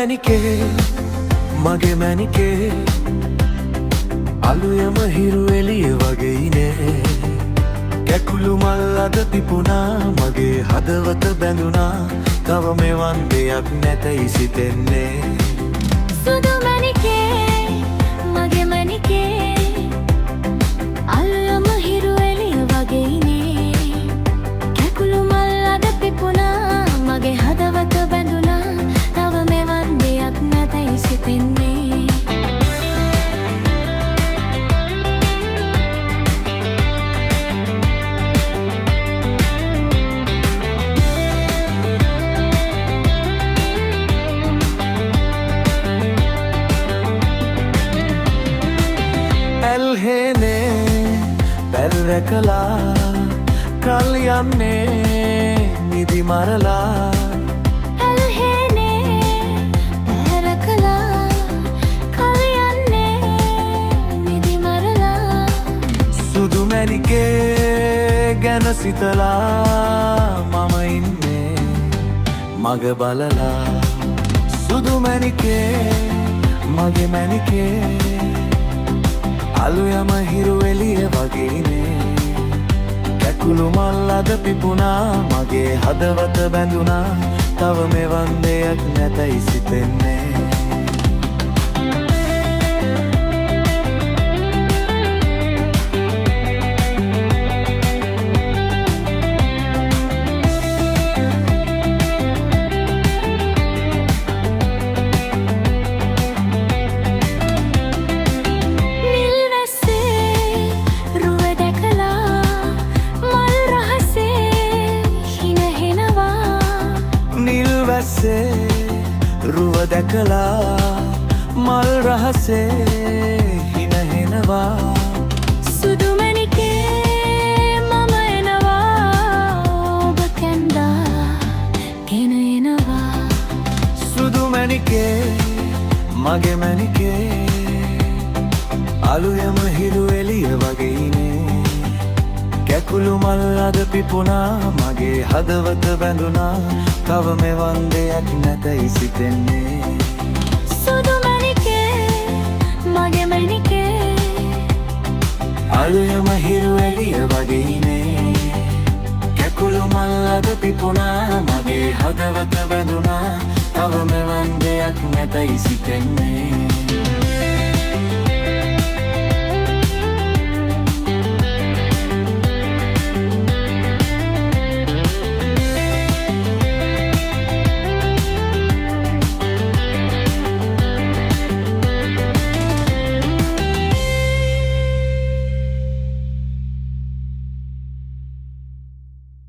මැණිකේ මගේ මැණිකේ අලුයම හිරු එළිය වගේනේ කැකුළු මල් අද පිපුණා මගේ හදවත බැඳුණා තව මෙවන් දෙයක් නැතයි සිතෙන්නේ සුදු මැණිකේ මගේ මැණිකේ අලුයම හිරු එළිය වගේනේ කැකුළු මල් අද පිපුණා මගේ හදවත බැඳුණා තව මෙවන් දෙයක් නැතයි සිතෙන්නේ පැල් රැකලා කල් යන්නේ නිදි මරලා ඇල්හෙනේ පැල් රැකලා කල් යන්නේ නිදි මරලා සුදු මැණිකේ ගැන සිතලා මම ඉන්නේ මග බලලා සුදු මැණිකේ මගේ මැණිකේ අලුයම හිරු එළිය වගේනේ කැකුළු මල් අද පිපුණා මගේ හදවත බැඳුණා තව මෙවන් දෙයක් නැතයි සිතෙන්නේ රුව දැකලා මල් රහසේ හිනහෙනවා සුදු මැණිකේ මම එනවා ඔබ කැන්දා ගෙන එනවා සුදු මැණිකේ මගේ මැණිකේ අලුයම හිරු එළිය වගේනේ කැකුළු මල් අද පිපුණා මගේ හදවත බැඳුණා තව මෙවන් දෙයක් නැතයි සිතෙන්නේ සුදු මැණිකේ මගේ මැණිකේ අලුයම හිරු එළිය වගේනේ කැකුළු මල් අද පිපුණා මගේ හදවත බැඳුණා තව මෙවන් දෙයක් නැතයි සිතෙන්නේ